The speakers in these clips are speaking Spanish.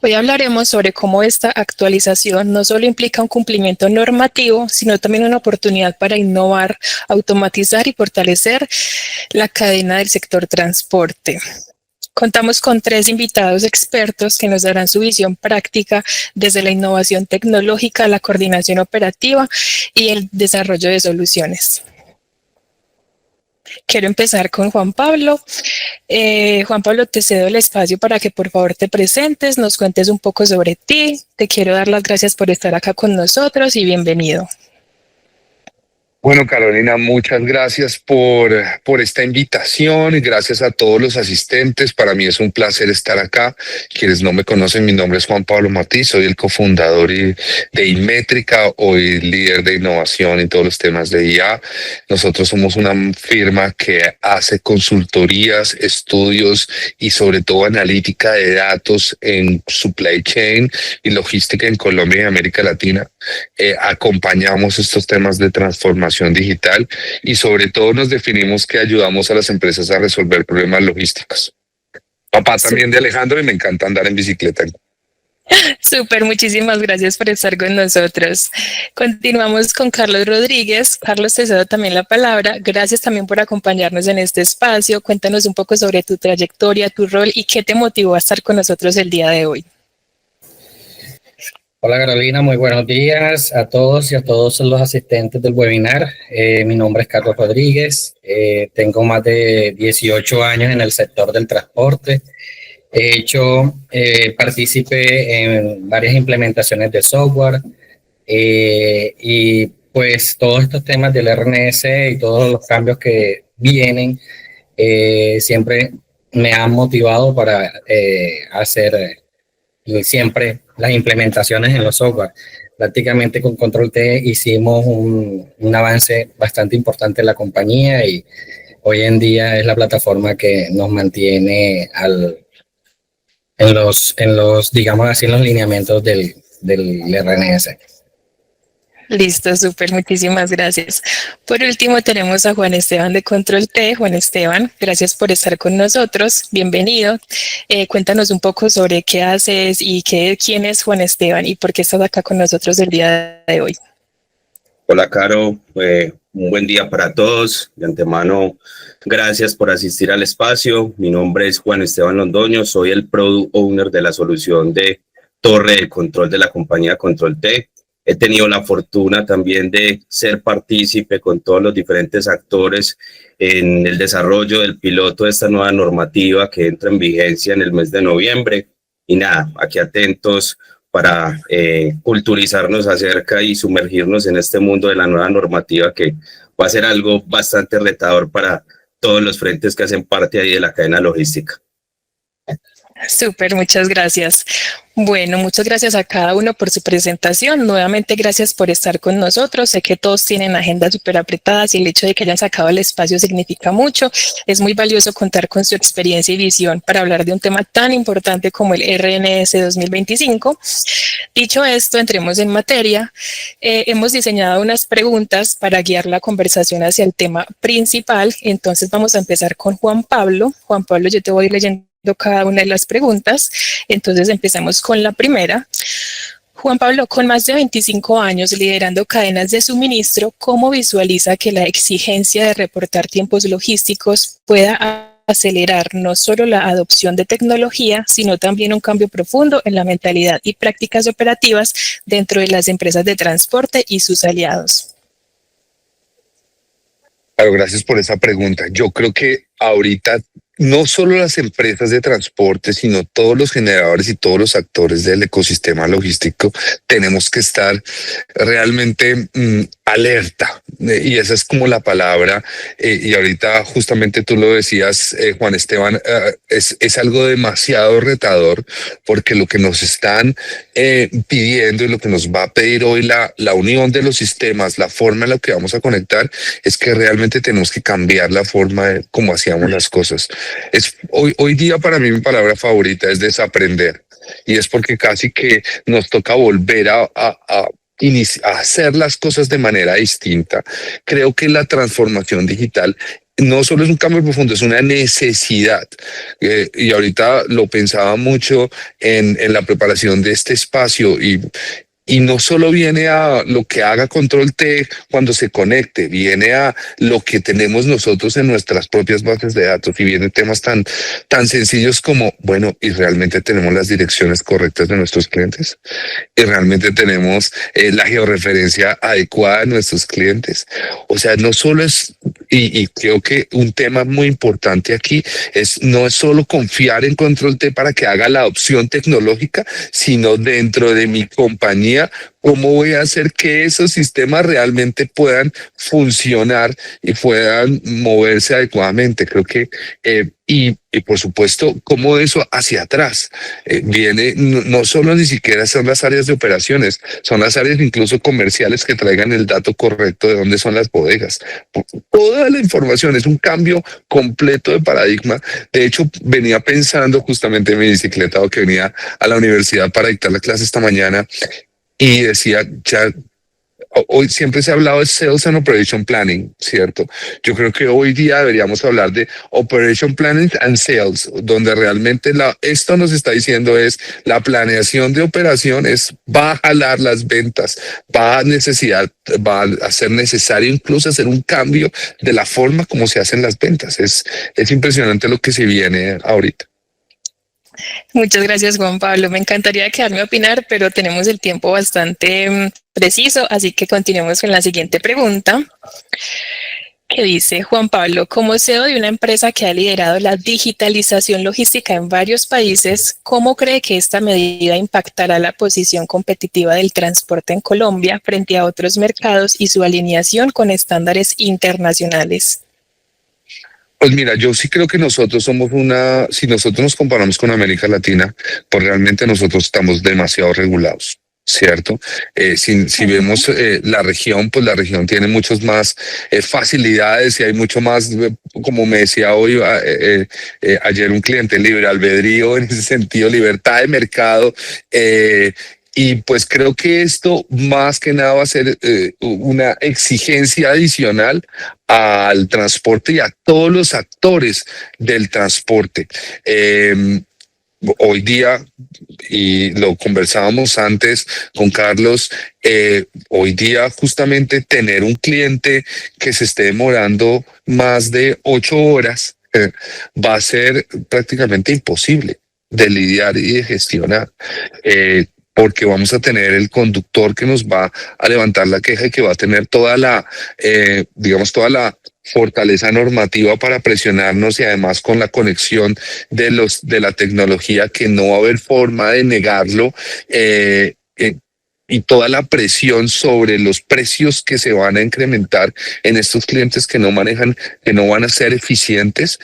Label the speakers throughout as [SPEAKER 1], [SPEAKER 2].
[SPEAKER 1] Hoy hablaremos sobre cómo esta actualización no solo implica un cumplimiento normativo, sino también una oportunidad para innovar, automatizar y fortalecer la cadena del sector transporte. Contamos con 3 invitados expertos que nos darán su visión práctica desde la innovación tecnológica, la coordinación operativa y el desarrollo de soluciones. Quiero empezar con Juan Pablo. Juan Pablo, te cedo el espacio para que por favor te presentes, nos cuentes un poco sobre ti. Te quiero dar las gracias por estar acá con nosotros y bienvenido.
[SPEAKER 2] Bueno, Carolina, muchas gracias por esta invitación y gracias a todos los asistentes. Para mí es un placer estar acá. Quienes no me conocen, mi nombre es Juan Pablo Matí, soy el cofundador de Inmétrica, hoy líder de innovación en todos los temas de IA. Nosotros somos una firma que hace consultorías, estudios y sobre todo analítica de datos en supply chain y logística en Colombia y América Latina. Acompañamos estos temas de transformación digital y sobre todo nos definimos que ayudamos a las empresas a resolver problemas logísticos. Papá también de Alejandro y me encanta andar en bicicleta.
[SPEAKER 1] Súper, muchísimas gracias por estar con nosotros. Continuamos con Carlos Rodríguez. Carlos, te cedo también la palabra. Gracias también por acompañarnos en este espacio. Cuéntanos un poco sobre tu trayectoria, tu rol y qué te motivó a estar con nosotros el día de hoy.
[SPEAKER 3] Hola Carolina, muy buenos días a todos y a todos los asistentes del webinar. Mi nombre es Carlos Rodríguez, tengo más de 18 años en el sector del transporte. He hecho partícipe en varias implementaciones de software y pues todos estos temas del RNS y todos los cambios que vienen siempre me han motivado para hacer siempre las implementaciones en los software. Prácticamente con Control T hicimos un avance bastante importante en la compañía y hoy en día es la plataforma que nos mantiene en los digamos así, en los lineamientos del RNS.
[SPEAKER 1] Listo, súper, muchísimas gracias. Por último tenemos a Juan Esteban de Control T. Juan Esteban, gracias por estar con nosotros, bienvenido. Cuéntanos un poco sobre qué haces y quién es Juan Esteban y por qué estás acá con nosotros el día de hoy.
[SPEAKER 4] Hola, Caro, un buen día para todos. De antemano, gracias por asistir al espacio. Mi nombre es Juan Esteban Londoño, soy el Product Owner de la solución de torre de control de la compañía Control T. He tenido la fortuna también de ser partícipe con todos los diferentes actores en el desarrollo del piloto de esta nueva normativa que entra en vigencia en el mes de noviembre. Y nada, aquí atentos para culturizarnos acerca y sumergirnos en este mundo de la nueva normativa que va a ser algo bastante retador para todos los frentes que hacen parte ahí de la cadena logística.
[SPEAKER 1] Súper, muchas gracias. Bueno, muchas gracias a cada uno por su presentación. Nuevamente, gracias por estar con nosotros. Sé que todos tienen agendas súper apretadas y el hecho de que hayan sacado el espacio significa mucho. Es muy valioso contar con su experiencia y visión para hablar de un tema tan importante como el RNS 2025. Dicho esto, entremos en materia. Hemos diseñado unas preguntas para guiar la conversación hacia el tema principal. Entonces, vamos a empezar con Juan Pablo. Juan Pablo, yo te voy leyendo cada una de las preguntas. Entonces empezamos con la primera. Juan Pablo, con más de 25 años liderando cadenas de suministro, ¿cómo visualiza que la exigencia de reportar tiempos logísticos pueda acelerar no solo la adopción de tecnología, sino también un cambio profundo en la mentalidad y prácticas operativas dentro de las empresas de transporte y sus aliados?
[SPEAKER 2] Claro, gracias por esa pregunta. Yo creo que ahorita no solo las empresas de transporte, sino todos los generadores y todos los actores del ecosistema logístico tenemos que estar realmente alerta. Y esa es como la palabra. Y ahorita justamente tú lo decías, Juan Esteban, es algo demasiado retador porque lo que nos están pidiendo y lo que nos va a pedir hoy la unión de los sistemas, la forma en la que vamos a conectar, es que realmente tenemos que cambiar la forma de cómo hacíamos las cosas. Hoy día para mí mi palabra favorita es desaprender y es porque casi que nos toca volver a hacer las cosas de manera distinta. Creo que la transformación digital no solo es un cambio profundo, es una necesidad. Y ahorita lo pensaba mucho en la preparación de este espacio y no solo viene a lo que haga Control T cuando se conecte, viene a lo que tenemos nosotros en nuestras propias bases de datos y vienen temas tan sencillos como, bueno, ¿y realmente tenemos las direcciones correctas de nuestros clientes? ¿Y realmente tenemos la georreferencia adecuada de nuestros clientes? O sea, no solo es, y creo que un tema muy importante aquí no es solo confiar en Control T para que haga la adopción tecnológica, sino dentro de mi compañía, cómo voy a hacer que esos sistemas realmente puedan funcionar y puedan moverse adecuadamente. Creo que, y por supuesto, cómo eso hacia atrás viene, no solo ni siquiera son las áreas de operaciones, son las áreas incluso comerciales que traigan el dato correcto de dónde son las bodegas. Toda la información es un cambio completo de paradigma. De hecho, venía pensando justamente en mi bicicleta o que venía a la universidad para dictar la clase esta mañana y decía, ya, hoy siempre se ha hablado de Sales and Operation Planning, ¿cierto? Yo creo que hoy día deberíamos hablar de Operation Planning and Sales, donde realmente esto nos está diciendo es la planeación de operaciones va a jalar las ventas, va a ser necesario incluso hacer un cambio de la forma como se hacen las ventas. Es impresionante lo que se viene ahorita.
[SPEAKER 1] Muchas gracias, Juan Pablo. Me encantaría quedarme a opinar, pero tenemos el tiempo bastante preciso, así que continuemos con la siguiente pregunta, que dice: Juan Pablo, como CEO de una empresa que ha liderado la digitalización logística en varios países, ¿cómo cree que esta medida impactará la posición competitiva del transporte en Colombia frente a otros mercados y su alineación con estándares internacionales?
[SPEAKER 2] Pues mira, yo sí creo que nosotros somos si nosotros nos comparamos con América Latina, pues realmente nosotros estamos demasiado regulados, ¿cierto? Si vemos la región, pues la región tiene muchas más facilidades y hay mucho más, como me decía hoy, ayer un cliente, libre albedrío en ese sentido, libertad de mercado. Y pues creo que esto más que nada va a ser una exigencia adicional al transporte y a todos los actores del transporte. Hoy día, y lo conversábamos antes con Carlos, hoy día justamente tener un cliente que se esté demorando más de 8 horas va a ser prácticamente imposible de lidiar y de gestionar. Porque vamos a tener el conductor que nos va a levantar la queja y que va a tener toda la fortaleza normativa para presionarnos y además con la conexión de la tecnología que no va a haber forma de negarlo. Y toda la presión sobre los precios que se van a incrementar en estos clientes que no manejan, que no van a ser eficientes,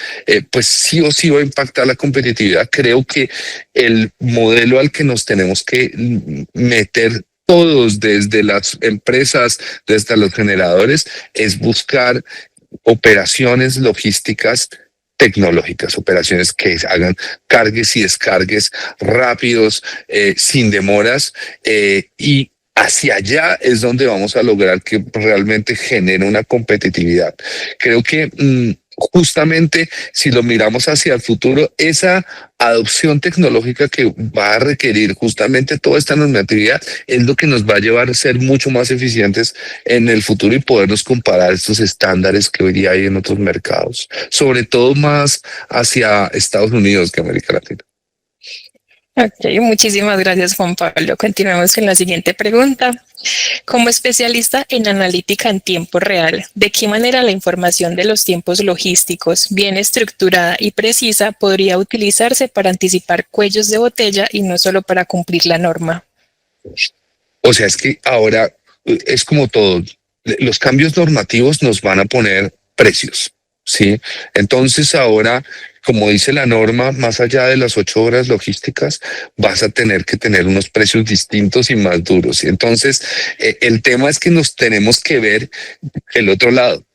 [SPEAKER 2] pues sí o sí va a impactar la competitividad. Creo que el modelo al que nos tenemos que meter todos, desde las empresas, desde los generadores, es buscar operaciones logísticas tecnológicas, operaciones que hagan cargues y descargues rápidos, sin demoras, y hacia allá es donde vamos a lograr que realmente genere una competitividad. Creo que justamente si lo miramos hacia el futuro, esa adopción tecnológica que va a requerir justamente toda esta normatividad es lo que nos va a llevar a ser mucho más eficientes en el futuro y podernos comparar estos estándares que hoy día hay en otros mercados, sobre todo más hacia Estados Unidos que América Latina.
[SPEAKER 1] Ok, muchísimas gracias, Juan Pablo. Continuemos con la siguiente pregunta. Como especialista en analítica en tiempo real, ¿de qué manera la información de los tiempos logísticos, bien estructurada y precisa, podría utilizarse para anticipar cuellos de botella y no solo para cumplir la norma?
[SPEAKER 2] O sea, es que ahora es como todo. Los cambios normativos nos van a poner precios, ¿sí? Entonces ahora, como dice la norma, más allá de las 8 horas logísticas, vas a tener que tener unos precios distintos y más duros. Y entonces, el tema es que nos tenemos que ver el otro lado.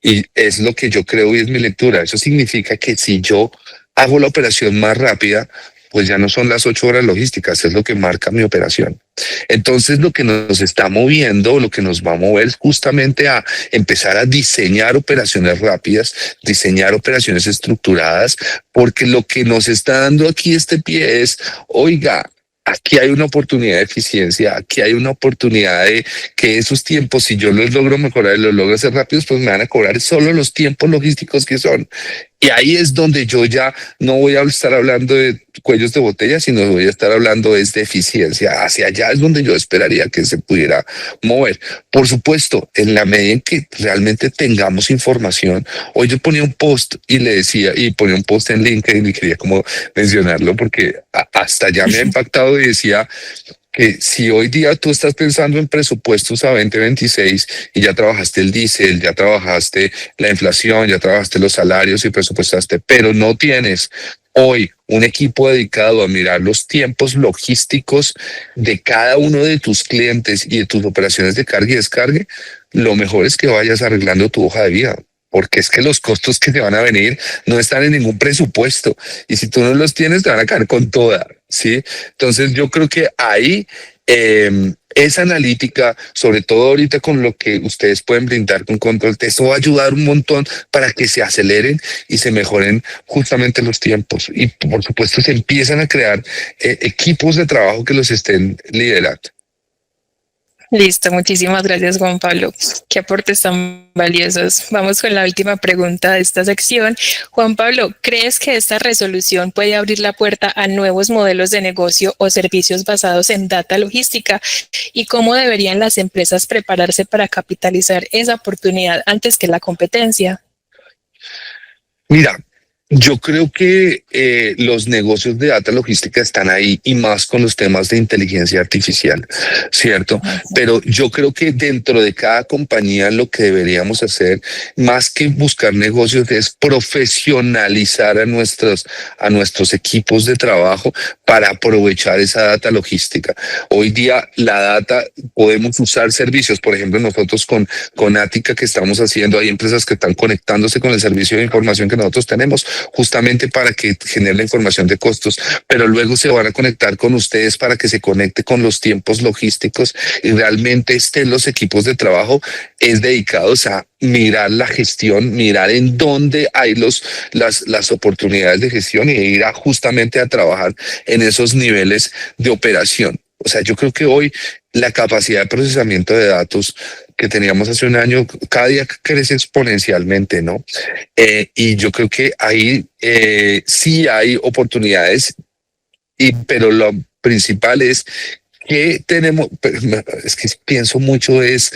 [SPEAKER 2] Y es lo que yo creo y es mi lectura. Eso significa que si yo hago la operación más rápida, pues ya no son las 8 horas logísticas, es lo que marca mi operación. Entonces lo que nos está moviendo, lo que nos va a mover es justamente a empezar a diseñar operaciones rápidas, diseñar operaciones estructuradas, porque lo que nos está dando aquí este pie es, oiga, aquí hay una oportunidad de eficiencia, aquí hay una oportunidad de que esos tiempos, si yo los logro mejorar y los logro hacer rápidos, pues me van a cobrar solo los tiempos logísticos que son. Y ahí es donde yo ya no voy a estar hablando de cuellos de botella, sino voy a estar hablando es de eficiencia. Hacia allá es donde yo esperaría que se pudiera mover. Por supuesto, en la medida en que realmente tengamos información. Hoy yo ponía un post y le decía, y ponía un post en LinkedIn y quería como mencionarlo porque hasta ya me ha impactado y decía que si hoy día tú estás pensando en presupuestos a 2026 y ya trabajaste el diésel, ya trabajaste la inflación, ya trabajaste los salarios y presupuestaste, pero no tienes hoy un equipo dedicado a mirar los tiempos logísticos de cada uno de tus clientes y de tus operaciones de carga y descargue, lo mejor es que vayas arreglando tu hoja de vida. Porque es que los costos que te van a venir no están en ningún presupuesto. Y si tú no los tienes, te van a caer con toda, ¿sí? Entonces yo creo que ahí esa analítica, sobre todo ahorita con lo que ustedes pueden brindar con Control T, eso va a ayudar un montón para que se aceleren y se mejoren justamente los tiempos. Y por supuesto se empiezan a crear equipos de trabajo que los estén liderando.
[SPEAKER 1] Listo, muchísimas gracias, Juan Pablo. Qué aportes tan valiosos. Vamos con la última pregunta de esta sección. Juan Pablo, ¿crees que esta resolución puede abrir la puerta a nuevos modelos de negocio o servicios basados en data logística? ¿Y cómo deberían las empresas prepararse para capitalizar esa oportunidad antes que la competencia?
[SPEAKER 2] Mira, yo creo que los negocios de data logística están ahí y más con los temas de inteligencia artificial, ¿cierto? Pero yo creo que dentro de cada compañía lo que deberíamos hacer, más que buscar negocios, es profesionalizar a nuestros equipos de trabajo para aprovechar esa data logística. Hoy día la data, podemos usar servicios, por ejemplo, nosotros con Ática que estamos haciendo, hay empresas que están conectándose con el servicio de información que nosotros tenemos, justamente para que genere la información de costos, pero luego se van a conectar con ustedes para que se conecte con los tiempos logísticos y realmente los equipos de trabajo es dedicados a mirar la gestión, mirar en dónde hay las oportunidades de gestión y ir justamente a trabajar en esos niveles de operación. O sea, yo creo que hoy la capacidad de procesamiento de datos que teníamos hace un año, cada día crece exponencialmente, ¿no? Y yo creo que ahí sí hay oportunidades, pero lo principal es que tenemos, es que pienso mucho es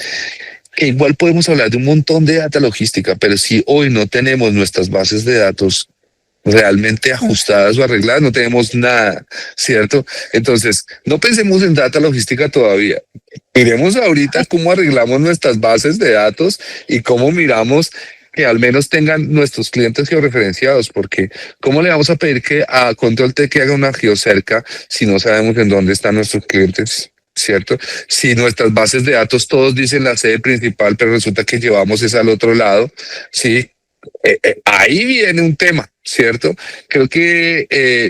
[SPEAKER 2] que igual podemos hablar de un montón de data logística, pero si hoy no tenemos nuestras bases de datos realmente ajustadas o arregladas, no tenemos nada, ¿cierto? Entonces, no pensemos en data logística todavía. Miremos ahorita cómo arreglamos nuestras bases de datos y cómo miramos que al menos tengan nuestros clientes georreferenciados, porque ¿cómo le vamos a pedir que a Control T que haga una geocerca si no sabemos en dónde están nuestros clientes? ¿Cierto? Si nuestras bases de datos todos dicen la sede principal, pero resulta que llevamos es al otro lado, ¿sí? Ahí viene un tema, ¿cierto? Creo que,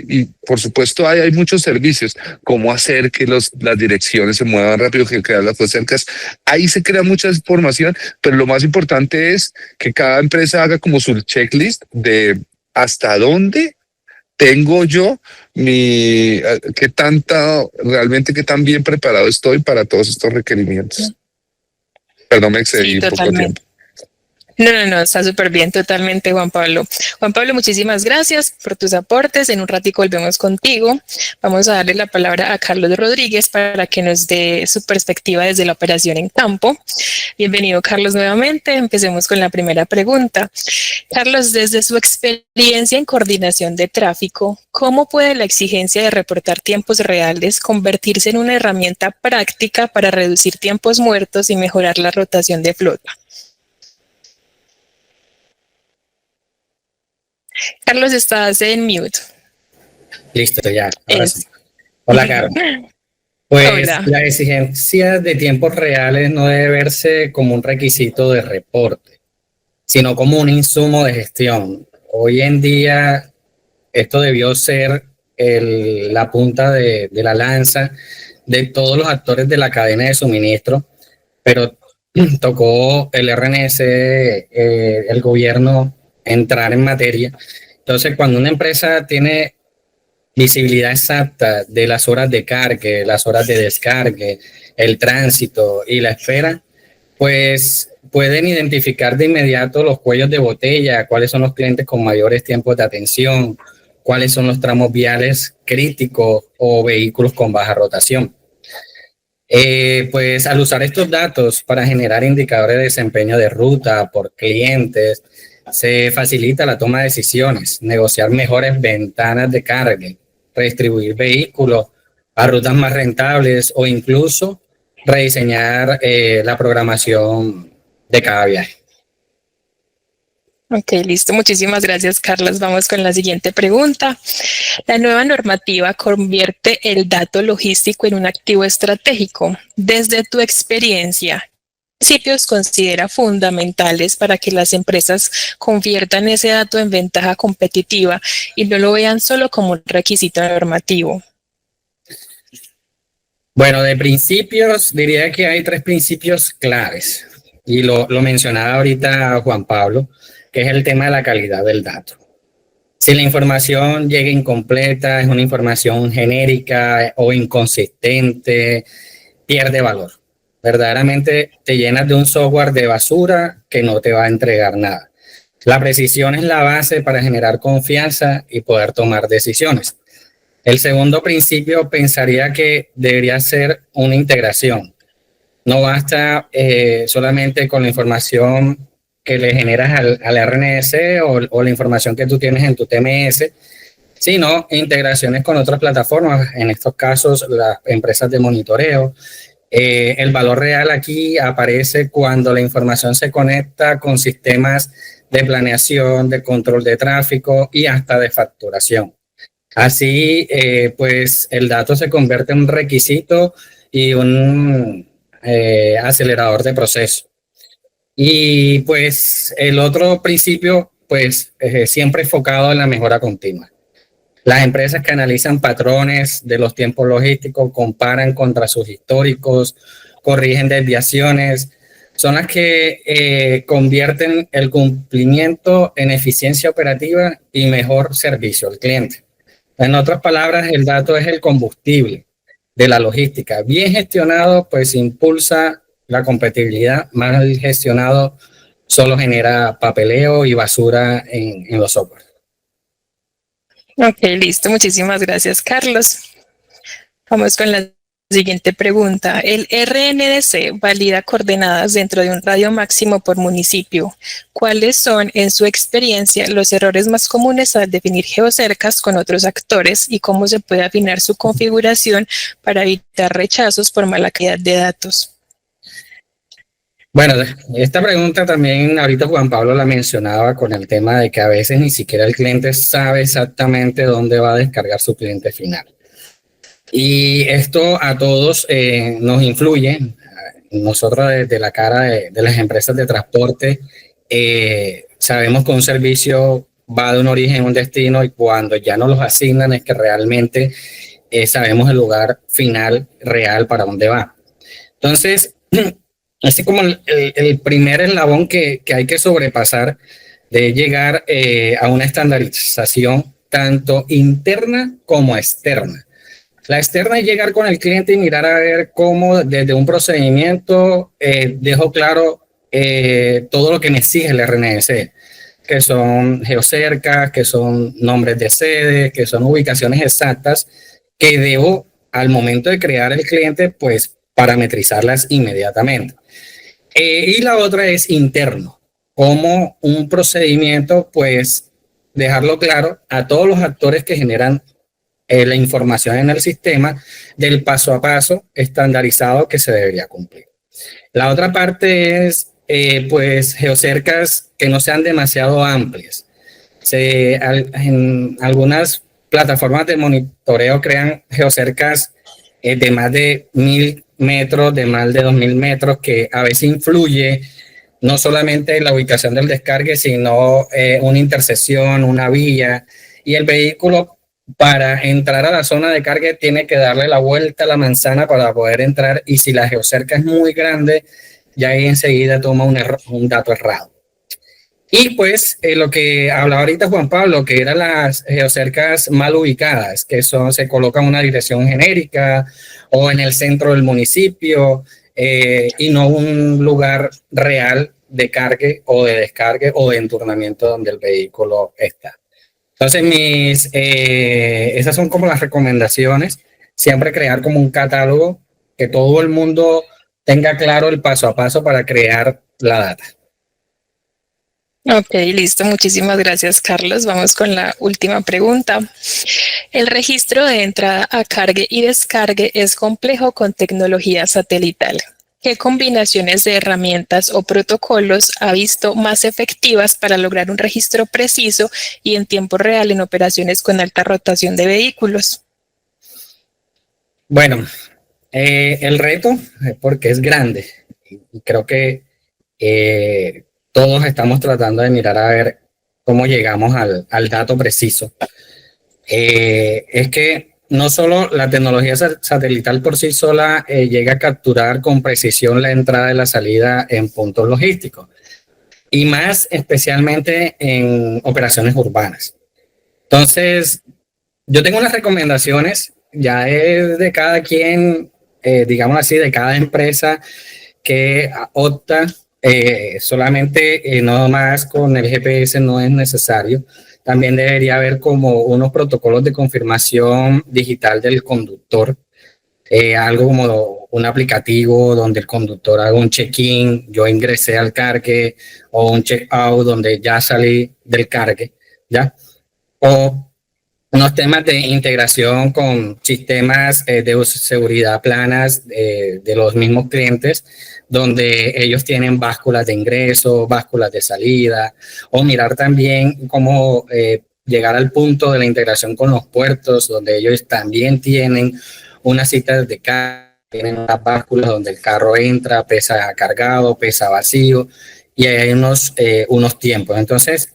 [SPEAKER 2] y por supuesto hay muchos servicios, cómo hacer que las direcciones se muevan rápido, que crear las cercas. Ahí se crea mucha información, pero lo más importante es que cada empresa haga como su checklist de hasta dónde tengo yo qué tan bien preparado estoy para todos estos requerimientos. Perdón, me excedí un poco tiempo.
[SPEAKER 1] No, está súper bien, totalmente, Juan Pablo. Juan Pablo, muchísimas gracias por tus aportes. En un ratico volvemos contigo. Vamos a darle la palabra a Carlos Rodríguez para que nos dé su perspectiva desde la operación en campo. Bienvenido, Carlos, nuevamente. Empecemos con la primera pregunta. Carlos, desde su experiencia en coordinación de tráfico, ¿cómo puede la exigencia de reportar tiempos reales convertirse en una herramienta práctica para reducir tiempos muertos y mejorar la rotación de flota? Carlos, estás en mute.
[SPEAKER 3] Listo, ya. Ahora sí. Hola, Caro. Pues hola. La exigencia de tiempos reales no debe verse como un requisito de reporte, sino como un insumo de gestión. Hoy en día esto debió ser la punta de la lanza de todos los actores de la cadena de suministro, pero tocó el RNS, el gobierno, entrar en materia. Entonces, cuando una empresa tiene visibilidad exacta de las horas de cargue, las horas de descargue, el tránsito y la espera, pues pueden identificar de inmediato los cuellos de botella, cuáles son los clientes con mayores tiempos de atención, cuáles son los tramos viales críticos o vehículos con baja rotación. Pues al usar estos datos para generar indicadores de desempeño de ruta por clientes, se facilita la toma de decisiones, negociar mejores ventanas de carga, redistribuir vehículos a rutas más rentables o incluso rediseñar la programación de cada viaje.
[SPEAKER 1] Ok, listo. Muchísimas gracias, Carlos. Vamos con la siguiente pregunta. La nueva normativa convierte el dato logístico en un activo estratégico. Desde tu experiencia, ¿qué principios considera fundamentales para que las empresas conviertan ese dato en ventaja competitiva y no lo vean solo como un requisito normativo?
[SPEAKER 3] Bueno, de principios, diría que hay 3 principios claves. Y lo mencionaba ahorita Juan Pablo, que es el tema de la calidad del dato. Si la información llega incompleta, es una información genérica o inconsistente, pierde valor. Verdaderamente te llenas de un software de basura que no te va a entregar nada. La precisión es la base para generar confianza y poder tomar decisiones. El segundo principio pensaría que debería ser una integración. No basta solamente con la información que le generas al RNS o la información que tú tienes en tu TMS, sino integraciones con otras plataformas, en estos casos las empresas de monitoreo. El valor real aquí aparece cuando la información se conecta con sistemas de planeación, de control de tráfico y hasta de facturación. Así, pues el dato se convierte en un requisito y un acelerador de proceso. Y pues el otro principio, pues siempre enfocado en la mejora continua. Las empresas que analizan patrones de los tiempos logísticos, comparan contra sus históricos, corrigen desviaciones, son las que convierten el cumplimiento en eficiencia operativa y mejor servicio al cliente. En otras palabras, el dato es el combustible de la logística. Bien gestionado, pues impulsa la competitividad. Mal gestionado solo genera papeleo y basura en los software.
[SPEAKER 1] Ok, listo. Muchísimas gracias, Carlos. Vamos con la siguiente pregunta. El RNDC valida coordenadas dentro de un radio máximo por municipio. ¿Cuáles son, en su experiencia, los errores más comunes al definir geocercas con otros actores y cómo se puede afinar su configuración para evitar rechazos por mala calidad de datos?
[SPEAKER 3] Bueno, esta pregunta también ahorita Juan Pablo la mencionaba con el tema de que a veces ni siquiera el cliente sabe exactamente dónde va a descargar su cliente final. Y esto a todos nos influye. Nosotros desde la cara de las empresas de transporte sabemos que un servicio va de un origen a un destino y cuando ya nos los asignan es que realmente sabemos el lugar final real para dónde va. Entonces, así como el primer eslabón que hay que sobrepasar de llegar a una estandarización tanto interna como externa. La externa es llegar con el cliente y mirar a ver cómo desde un procedimiento dejo claro todo lo que me exige el RNS, que son geocercas, que son nombres de sede, que son ubicaciones exactas que debo al momento de crear el cliente pues parametrizarlas inmediatamente. Y la otra es interno, como un procedimiento pues dejarlo claro a todos los actores que generan la información en el sistema del paso a paso estandarizado que se debería cumplir. La otra parte es, pues, geocercas que no sean demasiado amplias. En algunas plataformas de monitoreo crean geocercas de más de 1000 metros, de más de 2000 metros, que a veces influye no solamente en la ubicación del descargue, sino una intersección, una vía, y el vehículo para entrar a la zona de carga tiene que darle la vuelta a la manzana para poder entrar, y si la geocerca es muy grande, ya ahí enseguida toma un dato errado. Y pues lo que hablaba ahorita Juan Pablo, que eran las geocercas mal ubicadas, que se colocan en una dirección genérica o en el centro del municipio, y no un lugar real de cargue o de descargue o de enturnamiento donde el vehículo está. Entonces, esas son como las recomendaciones. Siempre crear como un catálogo, que todo el mundo tenga claro el paso a paso para crear la data.
[SPEAKER 1] Ok, listo. Muchísimas gracias, Carlos. Vamos con la última pregunta. El registro de entrada a cargue y descargue es complejo con tecnología satelital. ¿Qué combinaciones de herramientas o protocolos ha visto más efectivas para lograr un registro preciso y en tiempo real en operaciones con alta rotación de vehículos?
[SPEAKER 3] Bueno, el reto, porque es grande, y creo que todos estamos tratando de mirar a ver cómo llegamos al dato preciso. Es que no solo la tecnología satelital por sí sola llega a capturar con precisión la entrada y la salida en puntos logísticos, y más especialmente en operaciones urbanas. Entonces, yo tengo unas recomendaciones, ya es de cada quien, digamos así, de cada empresa que opta solamente, no más con el GPS no es necesario. También debería haber como unos protocolos de confirmación digital del conductor, algo como un aplicativo donde el conductor haga un check-in, yo ingresé al cargue, o un check-out donde ya salí del cargue, ¿ya? O unos temas de integración con sistemas de seguridad planas de los mismos clientes, donde ellos tienen básculas de ingreso, básculas de salida, o mirar también cómo llegar al punto de la integración con los puertos, donde ellos también tienen unas citas de carga, tienen unas básculas donde el carro entra, pesa cargado, pesa vacío, y hay unos tiempos. Entonces,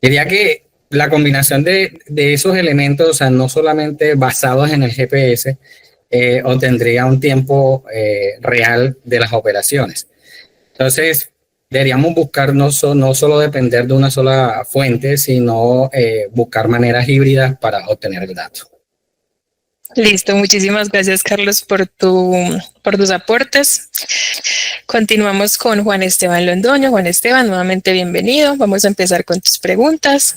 [SPEAKER 3] diría que la combinación de esos elementos, o sea, no solamente basados en el GPS, obtendría un tiempo real de las operaciones. Entonces, deberíamos buscar no solo depender de una sola fuente, sino buscar maneras híbridas para obtener el dato.
[SPEAKER 1] Listo, muchísimas gracias, Carlos, por tus aportes. Continuamos con Juan Esteban Londoño. Juan Esteban, nuevamente bienvenido. Vamos a empezar con tus preguntas.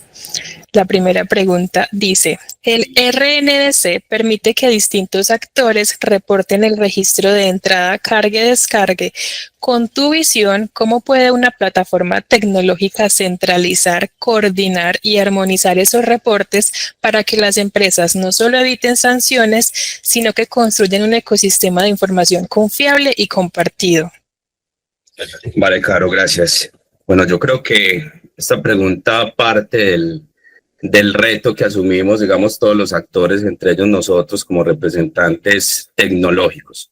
[SPEAKER 1] La primera pregunta dice, ¿el RNDC permite que distintos actores reporten el registro de entrada, cargue-descargue? Con tu visión, ¿cómo puede una plataforma tecnológica centralizar, coordinar y armonizar esos reportes para que las empresas no solo eviten sanciones, sino que construyan un ecosistema de información confiable y compartido?
[SPEAKER 4] Vale, Caro, gracias. Bueno, yo creo que esta pregunta parte del reto que asumimos, digamos, todos los actores, entre ellos nosotros como representantes tecnológicos.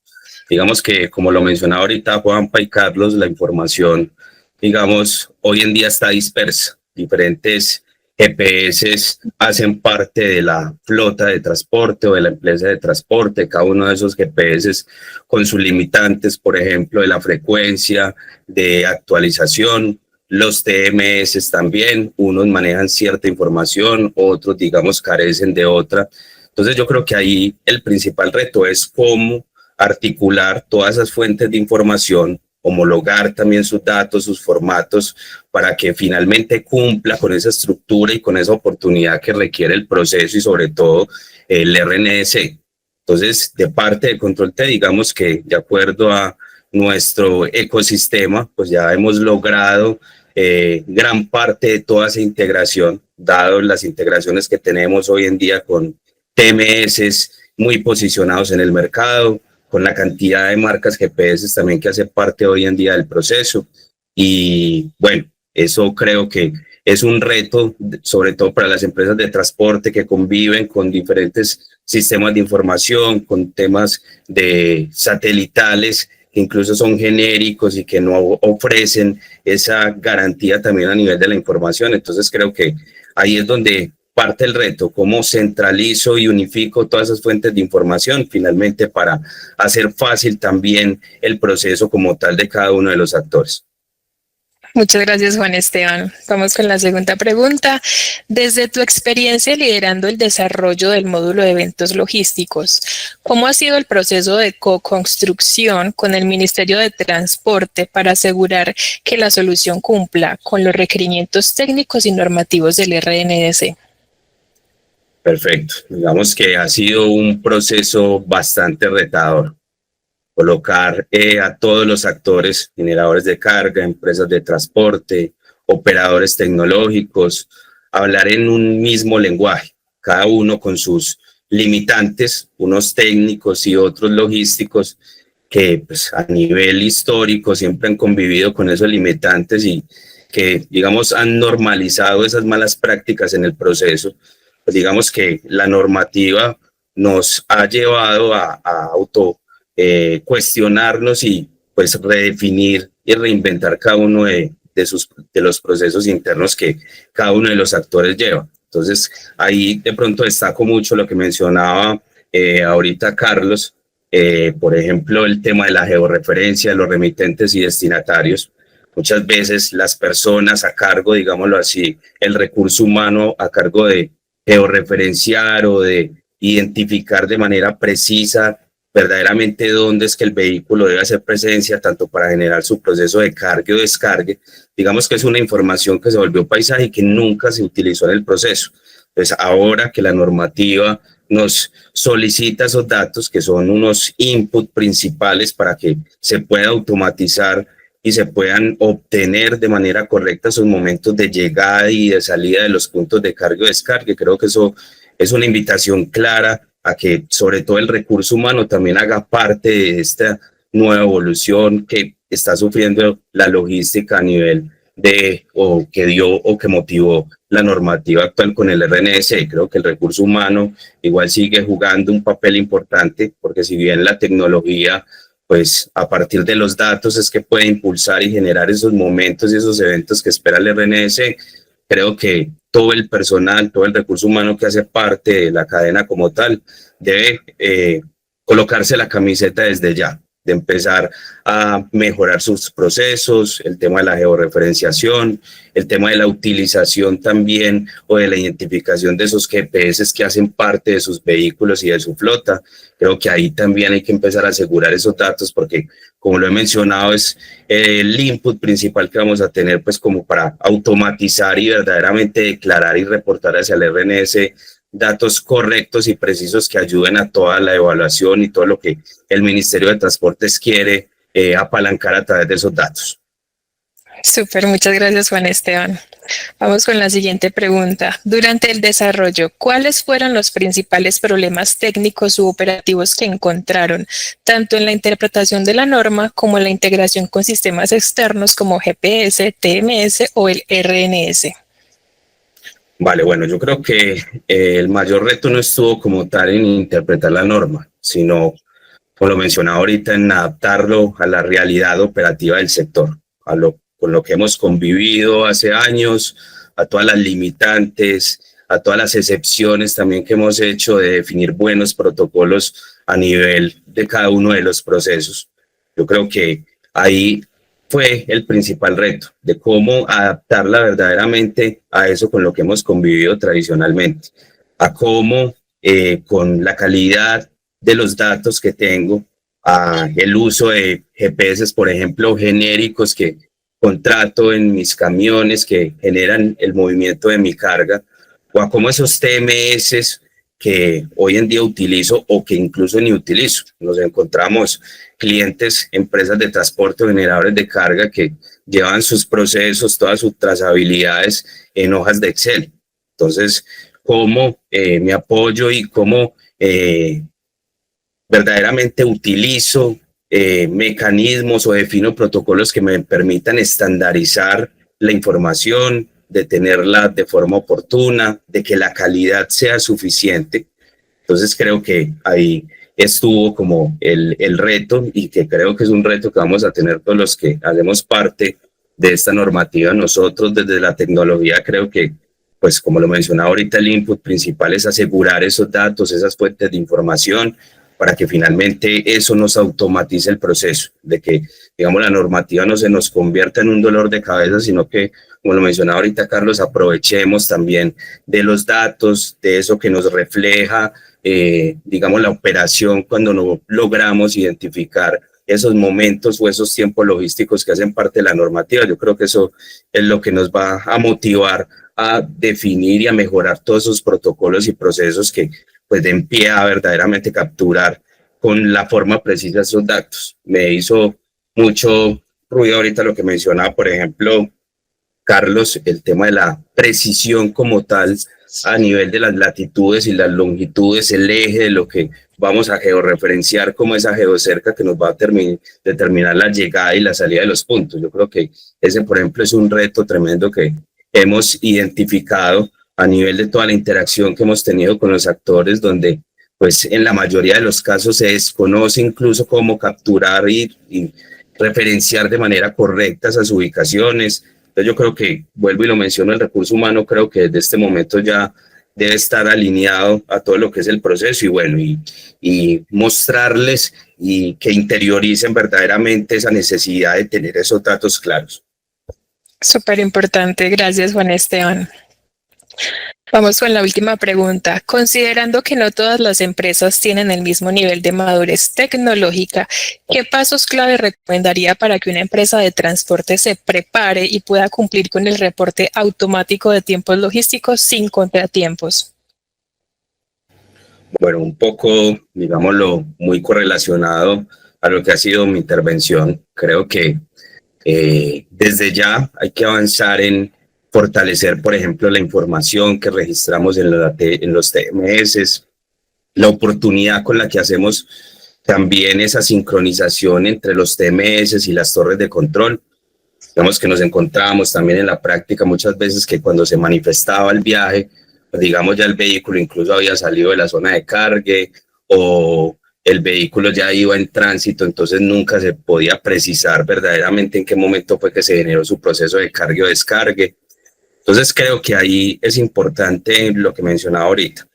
[SPEAKER 4] Digamos que, como lo mencionaba ahorita Juanpa y Carlos, la información, digamos, hoy en día está dispersa. Diferentes GPS hacen parte de la flota de transporte o de la empresa de transporte. Cada uno de esos GPS con sus limitantes, por ejemplo, de la frecuencia de actualización. Los TMS también, unos manejan cierta información, otros, digamos, carecen de otra. Entonces yo creo que ahí el principal reto es cómo articular todas esas fuentes de información, homologar también sus datos, sus formatos, para que finalmente cumpla con esa estructura y con esa oportunidad que requiere el proceso y sobre todo el RNS. Entonces, de parte de Control T, digamos que de acuerdo a nuestro ecosistema, pues ya hemos logrado gran parte de toda esa integración, dado las integraciones que tenemos hoy en día con TMS muy posicionados en el mercado, con la cantidad de marcas GPS también que hace parte hoy en día del proceso. Y bueno, eso creo que es un reto, sobre todo para las empresas de transporte que conviven con diferentes sistemas de información, con temas de satelitales, que incluso son genéricos y que no ofrecen esa garantía también a nivel de la información. Entonces creo que ahí es donde parte del reto, cómo centralizo y unifico todas esas fuentes de información finalmente para hacer fácil también el proceso como tal de cada uno de los actores.
[SPEAKER 1] Muchas gracias, Juan Esteban. Vamos con la segunda pregunta. Desde tu experiencia liderando el desarrollo del módulo de eventos logísticos, ¿cómo ha sido el proceso de co-construcción con el Ministerio de Transporte para asegurar que la solución cumpla con los requerimientos técnicos y normativos del RNS?
[SPEAKER 4] Perfecto. Digamos que ha sido un proceso bastante retador. Colocar a todos los actores, generadores de carga, empresas de transporte, operadores tecnológicos, hablar en un mismo lenguaje, cada uno con sus limitantes, unos técnicos y otros logísticos, que pues, a nivel histórico siempre han convivido con esos limitantes y que, digamos, han normalizado esas malas prácticas en el proceso. Pues digamos que la normativa nos ha llevado a cuestionarnos y pues redefinir y reinventar cada uno de los procesos internos que cada uno de los actores lleva. Entonces ahí de pronto destaco mucho lo que mencionaba ahorita Carlos, por ejemplo el tema de la georreferencia, los remitentes y destinatarios. Muchas veces las personas a cargo, digámoslo así, el recurso humano a cargo de georreferenciar o de identificar de manera precisa verdaderamente dónde es que el vehículo debe hacer presencia, tanto para generar su proceso de cargue o descargue. Digamos que es una información que se volvió paisaje y que nunca se utilizó en el proceso. Entonces, ahora que la normativa nos solicita esos datos, que son unos inputs principales para que se pueda automatizar y se puedan obtener de manera correcta esos momentos de llegada y de salida de los puntos de carga o descargue, creo que eso es una invitación clara a que sobre todo el recurso humano también haga parte de esta nueva evolución que está sufriendo la logística a nivel de o que dio o que motivó la normativa actual con el RNS. Creo que el recurso humano igual sigue jugando un papel importante porque si bien la tecnología pues a partir de los datos es que puede impulsar y generar esos momentos y esos eventos que espera el RNS, creo que todo el personal, todo el recurso humano que hace parte de la cadena como tal, debe colocarse la camiseta desde ya, de empezar a mejorar sus procesos, el tema de la georreferenciación, el tema de la utilización también o de la identificación de esos GPS que hacen parte de sus vehículos y de su flota. Creo que ahí también hay que empezar a asegurar esos datos porque, como lo he mencionado, es el input principal que vamos a tener pues como para automatizar y verdaderamente declarar y reportar hacia el RNS datos correctos y precisos que ayuden a toda la evaluación y todo lo que el Ministerio de Transportes quiere apalancar a través de esos datos.
[SPEAKER 1] Súper, muchas gracias, Juan Esteban. Vamos con la siguiente pregunta. Durante el desarrollo, ¿cuáles fueron los principales problemas técnicos u operativos que encontraron, tanto en la interpretación de la norma como en la integración con sistemas externos como GPS, TMS o el RNS?
[SPEAKER 4] Vale, bueno, yo creo que el mayor reto no estuvo como tal en interpretar la norma, sino, como lo mencionaba ahorita, en adaptarlo a la realidad operativa del sector, con lo que hemos convivido hace años, a todas las limitantes, a todas las excepciones también que hemos hecho de definir buenos protocolos a nivel de cada uno de los procesos. Yo creo que ahí fue el principal reto, de cómo adaptarla verdaderamente a eso con lo que hemos convivido tradicionalmente, a cómo con la calidad de los datos que tengo, a el uso de GPS, por ejemplo, genéricos que contrato en mis camiones que generan el movimiento de mi carga, o a cómo esos TMS que hoy en día utilizo o que incluso ni utilizo. Nos encontramos clientes, empresas de transporte o generadores de carga que llevan sus procesos, todas sus trazabilidades en hojas de Excel. Entonces, cómo me apoyo y cómo verdaderamente utilizo mecanismos o defino protocolos que me permitan estandarizar la información, de tenerla de forma oportuna, de que la calidad sea suficiente. Entonces creo que ahí estuvo como el reto y que creo que es un reto que vamos a tener todos los que hacemos parte de esta normativa. Nosotros desde la tecnología creo que pues como lo mencionaba ahorita, el input principal es asegurar esos datos, esas fuentes de información, para que finalmente eso nos automatice el proceso, de que, digamos, la normativa no se nos convierta en un dolor de cabeza, sino que, como lo mencionaba ahorita Carlos, aprovechemos también de los datos, de eso que nos refleja, digamos, la operación cuando no logramos identificar esos momentos o esos tiempos logísticos que hacen parte de la normativa. Yo creo que eso es lo que nos va a motivar a definir y a mejorar todos esos protocolos y procesos que pues den pie a verdaderamente capturar con la forma precisa esos datos. Me hizo mucho ruido ahorita lo que mencionaba, por ejemplo, Carlos, el tema de la precisión como tal a nivel de las latitudes y las longitudes, el eje de lo que vamos a georreferenciar como esa geocerca que nos va a determinar la llegada y la salida de los puntos. Yo creo que ese, por ejemplo, es un reto tremendo que hemos identificado a nivel de toda la interacción que hemos tenido con los actores, donde pues en la mayoría de los casos se desconoce incluso cómo capturar y referenciar de manera correcta esas ubicaciones. Entonces yo creo que, vuelvo y lo menciono, el recurso humano creo que desde este momento ya debe estar alineado a todo lo que es el proceso y bueno, y mostrarles y que interioricen verdaderamente esa necesidad de tener esos datos claros.
[SPEAKER 1] Súper importante, gracias Juan Esteban. Vamos con la última pregunta. Considerando que no todas las empresas tienen el mismo nivel de madurez tecnológica, ¿qué pasos clave recomendaría para que una empresa de transporte se prepare y pueda cumplir con el reporte automático de tiempos logísticos sin contratiempos?
[SPEAKER 4] Bueno, un poco, digámoslo, muy correlacionado a lo que ha sido mi intervención. Creo que desde ya hay que avanzar en fortalecer, por ejemplo, la información que registramos en los TMS, la oportunidad con la que hacemos también esa sincronización entre los TMS y las torres de control. Digamos que nos encontramos también en la práctica muchas veces que cuando se manifestaba el viaje, pues digamos ya el vehículo incluso había salido de la zona de cargue o el vehículo ya iba en tránsito, entonces nunca se podía precisar verdaderamente en qué momento fue que se generó su proceso de cargue o descargue. Entonces creo que ahí es importante lo que mencionaba ahorita,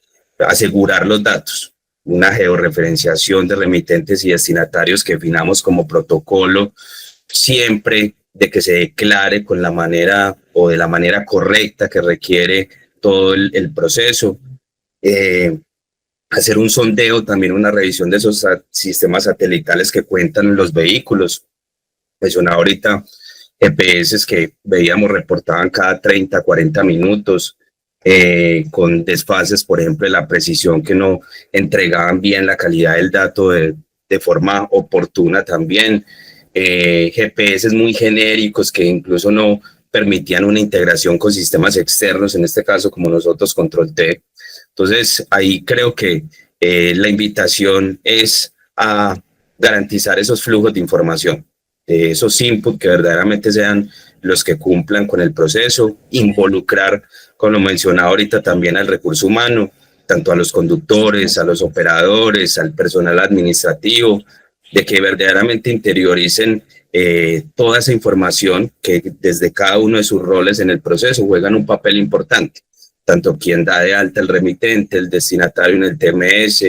[SPEAKER 4] asegurar los datos, una georreferenciación de remitentes y destinatarios que definamos como protocolo, siempre de que se declare con la manera o de la manera correcta que requiere todo el proceso. Hacer un sondeo, también una revisión de esos sistemas satelitales que cuentan los vehículos. Mencionaba ahorita GPS que veíamos reportaban cada 30, 40 minutos, con desfases, por ejemplo, de la precisión que no entregaban bien la calidad del dato de forma oportuna también. GPS muy genéricos que incluso no permitían una integración con sistemas externos, en este caso como nosotros Control T. Entonces ahí creo que la invitación es a garantizar esos flujos de información, esos inputs que verdaderamente sean los que cumplan con el proceso, involucrar, como lo mencionaba ahorita, también al recurso humano, tanto a los conductores, a los operadores, al personal administrativo, de que verdaderamente interioricen toda esa información que desde cada uno de sus roles en el proceso juegan un papel importante, tanto quien da de alta el remitente, el destinatario en el TMS,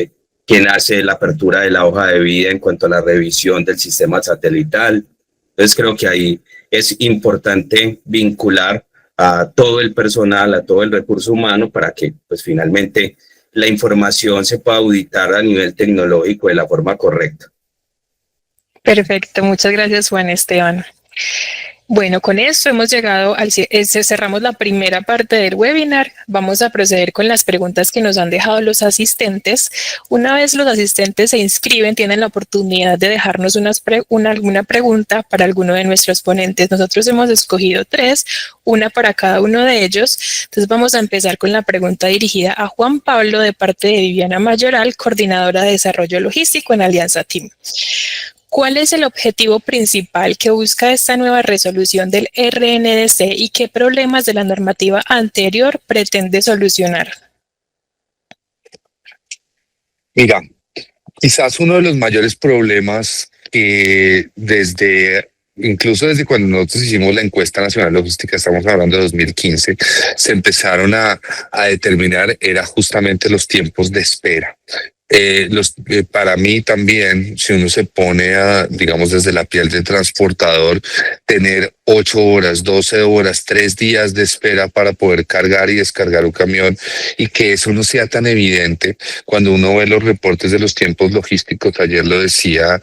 [SPEAKER 4] quien hace la apertura de la hoja de vida en cuanto a la revisión del sistema satelital. Entonces creo que ahí es importante vincular a todo el personal, a todo el recurso humano para que pues finalmente la información se pueda auditar a nivel tecnológico de la forma correcta.
[SPEAKER 1] Perfecto, muchas gracias Juan Esteban. Bueno, con esto hemos llegado cerramos la primera parte del webinar. Vamos a proceder con las preguntas que nos han dejado los asistentes. Una vez los asistentes se inscriben, tienen la oportunidad de dejarnos alguna pregunta para alguno de nuestros ponentes. Nosotros hemos escogido 3, una para cada uno de ellos. Entonces vamos a empezar con la pregunta dirigida a Juan Pablo de parte de Viviana Mayoral, coordinadora de desarrollo logístico en Alianza Team. ¿Cuál es el objetivo principal que busca esta nueva resolución del RNDC y qué problemas de la normativa anterior pretende solucionar?
[SPEAKER 2] Mira, quizás uno de los mayores problemas que desde incluso desde cuando nosotros hicimos la encuesta nacional logística, estamos hablando de 2015, se empezaron a determinar, era justamente los tiempos de espera. Para mí también, si uno se pone digamos, desde la piel del transportador, tener 8 horas, 12 horas, 3 días de espera para poder cargar y descargar un camión, y que eso no sea tan evidente cuando uno ve los reportes de los tiempos logísticos. Ayer lo decía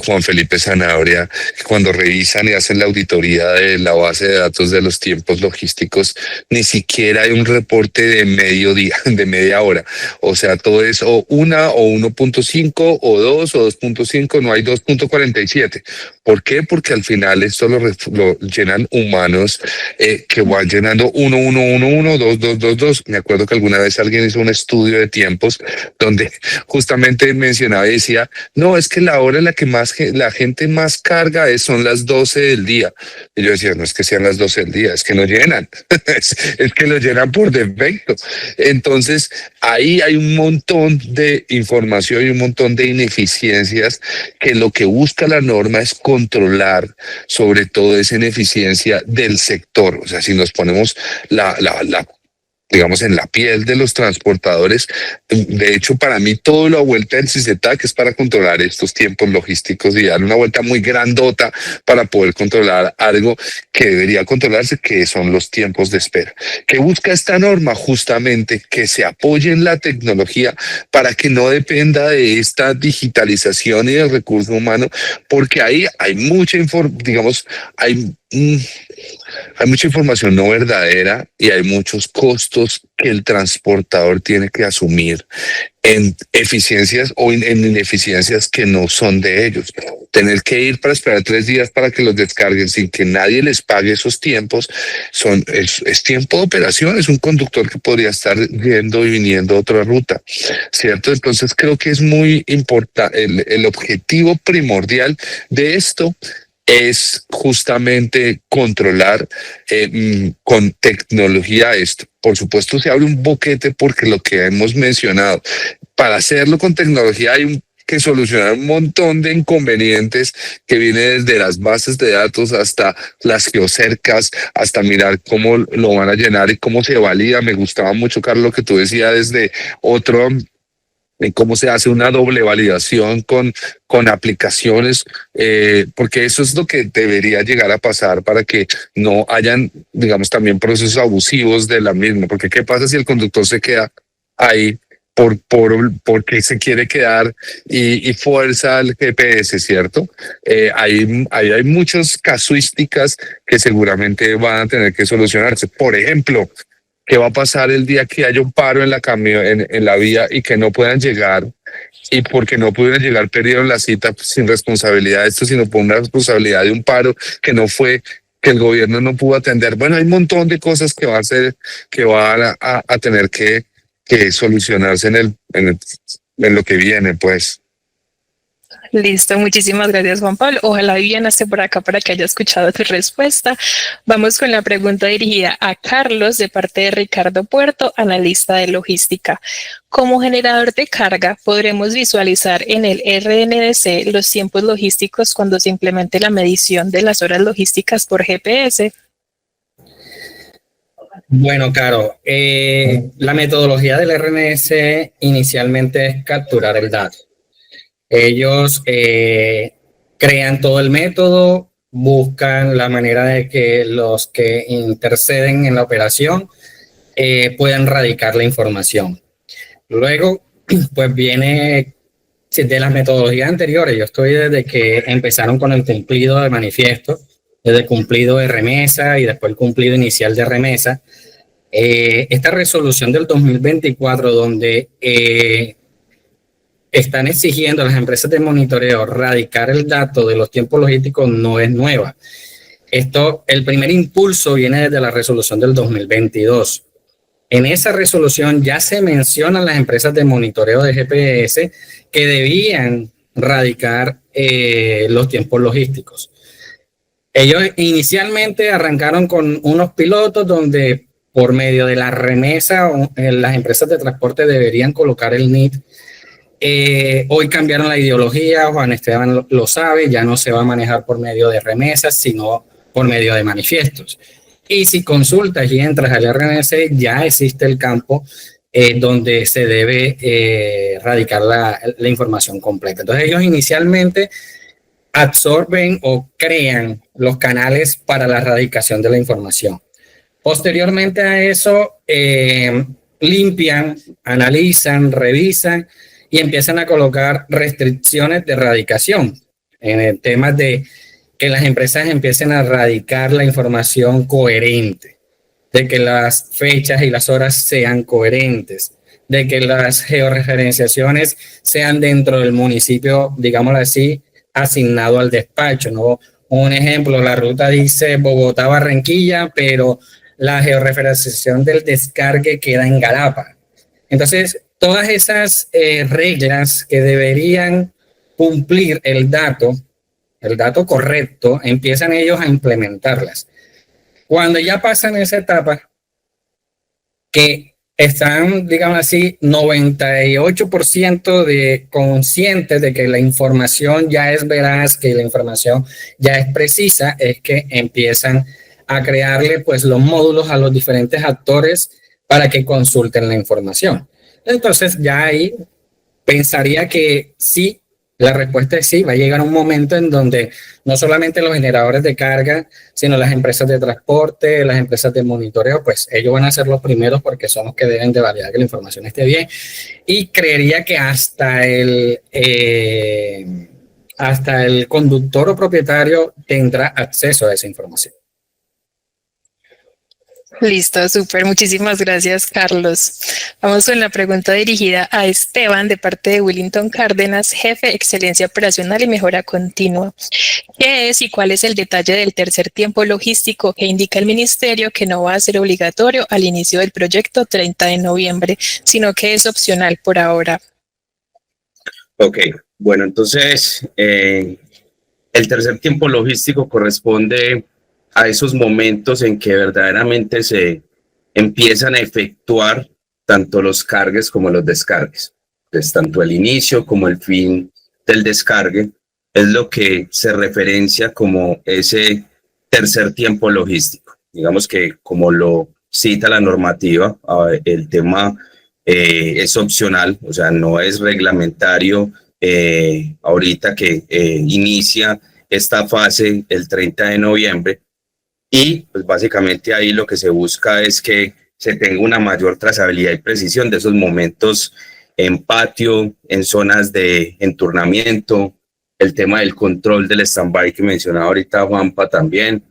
[SPEAKER 2] Juan Felipe Zanabria, cuando revisan y hacen la auditoría de la base de datos de los tiempos logísticos, ni siquiera hay un reporte de mediodía, de media hora. O sea, todo es o 1.5 o 2 o 2.5, no hay 2.47. ¿Por qué? Porque al final esto lo llenan humanos que van llenando 1, 2, 2, 2, 2. Me acuerdo que alguna vez alguien hizo un estudio de tiempos donde justamente mencionaba y decía, no, es que la hora en la que la gente más carga son las 12 del día. Y yo decía, no es que sean las 12 del día, es que no llenan. es que lo llenan por defecto. Entonces, ahí hay un montón de información y un montón de ineficiencias que lo que busca la norma es controlar, sobre todo esa ineficiencia del sector. O sea, si nos ponemos digamos, en la piel de los transportadores, de hecho, para mí toda la vuelta del CICETAC es para controlar estos tiempos logísticos y dar una vuelta muy grandota para poder controlar algo que debería controlarse, que son los tiempos de espera. ¿Qué busca esta norma? Justamente que se apoye en la tecnología para que no dependa de esta digitalización y del recurso humano, porque ahí hay mucha digamos, hay mucha información no verdadera y hay muchos costos que el transportador tiene que asumir en eficiencias o en ineficiencias que no son de ellos. Tener que ir para esperar 3 días para que los descarguen sin que nadie les pague esos tiempos es tiempo de operación. Es un conductor que podría estar yendo y viniendo a otra ruta, ¿cierto? Entonces creo que es muy importante. El objetivo primordial de esto es justamente controlar con tecnología esto. Por supuesto, se abre un boquete porque lo que hemos mencionado, para hacerlo con tecnología hay que solucionar un montón de inconvenientes que vienen desde las bases de datos hasta las geocercas, hasta mirar cómo lo van a llenar y cómo se valida. Me gustaba mucho, Carlos, lo que tú decías desde otro, en cómo se hace una doble validación con aplicaciones, porque eso es lo que debería llegar a pasar para que no hayan, digamos, también procesos abusivos de la misma. Porque ¿qué pasa si el conductor se queda ahí porque se quiere quedar y fuerza al GPS, ¿cierto? Hay muchas casuísticas que seguramente van a tener que solucionarse. Por ejemplo, ¿qué va a pasar el día que haya un paro en la vía y que no puedan llegar? Y porque no pudieron llegar, perdieron la cita, pues, sin responsabilidad de esto, sino por una responsabilidad de un paro que no fue, que el gobierno no pudo atender. Bueno, hay un montón de cosas que van a tener que solucionarse en lo que viene, pues.
[SPEAKER 1] Listo, muchísimas gracias, Juan Pablo. Ojalá Viviana esté por acá para que haya escuchado tu respuesta. Vamos con la pregunta dirigida a Carlos de parte de Ricardo Puerto, analista de logística. Como generador de carga, ¿podremos visualizar en el RNDC los tiempos logísticos cuando se implemente la medición de las horas logísticas por GPS?
[SPEAKER 3] Bueno, Caro, la metodología del RNS inicialmente es capturar el dato. Ellos crean todo el método, buscan la manera de que los que interceden en la operación puedan radicar la información. Luego, pues viene de las metodologías anteriores. Yo estoy desde que empezaron con el cumplido de manifiesto, desde el cumplido de remesa y después el cumplido inicial de remesa. Esta resolución del 2024, donde están exigiendo a las empresas de monitoreo radicar el dato de los tiempos logísticos, no es nueva. El primer impulso viene desde la resolución del 2022. En esa resolución ya se mencionan las empresas de monitoreo de GPS que debían radicar los tiempos logísticos. Ellos inicialmente arrancaron con unos pilotos donde por medio de la remesa las empresas de transporte deberían colocar el NIT Hoy cambiaron la ideología, Juan Esteban lo sabe, ya no se va a manejar por medio de remesas, sino por medio de manifiestos. Y si consultas y entras al RNS, ya existe el campo donde se debe radicar la información completa. Entonces ellos inicialmente absorben o crean los canales para la radicación de la información. Posteriormente a eso, limpian, analizan, revisan y empiezan a colocar restricciones de radicación en el tema de que las empresas empiecen a radicar la información coherente, de que las fechas y las horas sean coherentes, de que las georreferenciaciones sean dentro del municipio, digámoslo así, asignado al despacho, ¿no? Un ejemplo, la ruta dice Bogotá-Barranquilla, pero la georreferenciación del descargue queda en Galapa. Entonces, todas esas reglas que deberían cumplir el dato correcto, empiezan ellos a implementarlas. Cuando ya pasan esa etapa, que están, digamos así, 98% de conscientes de que la información ya es veraz, que la información ya es precisa, es que empiezan a crearle pues los módulos a los diferentes actores para que consulten la información. Entonces ya ahí pensaría que sí, la respuesta es sí, va a llegar un momento en donde no solamente los generadores de carga, sino las empresas de transporte, las empresas de monitoreo, pues ellos van a ser los primeros porque son los que deben de validar que la información esté bien. Y creería que hasta el conductor o propietario tendrá acceso a esa información.
[SPEAKER 1] Listo, súper. Muchísimas gracias, Carlos. Vamos con la pregunta dirigida a Esteban de parte de Willington Cárdenas, jefe Excelencia Operacional y Mejora Continua. ¿Qué es y cuál es el detalle del tercer tiempo logístico que indica el Ministerio que no va a ser obligatorio al inicio del proyecto 30 de noviembre, sino que es opcional por ahora?
[SPEAKER 4] Ok, bueno, entonces el tercer tiempo logístico corresponde a esos momentos en que verdaderamente se empiezan a efectuar tanto los cargues como los descargues. Entonces, tanto el inicio como el fin del descargue es lo que se referencia como ese tercer tiempo logístico. Digamos que como lo cita la normativa, el tema es opcional, o sea, no es reglamentario ahorita que inicia esta fase el 30 de noviembre. Y pues básicamente ahí lo que se busca es que se tenga una mayor trazabilidad y precisión de esos momentos en patio, en zonas de enturnamiento, el tema del control del stand-by que mencionaba ahorita Juanpa también.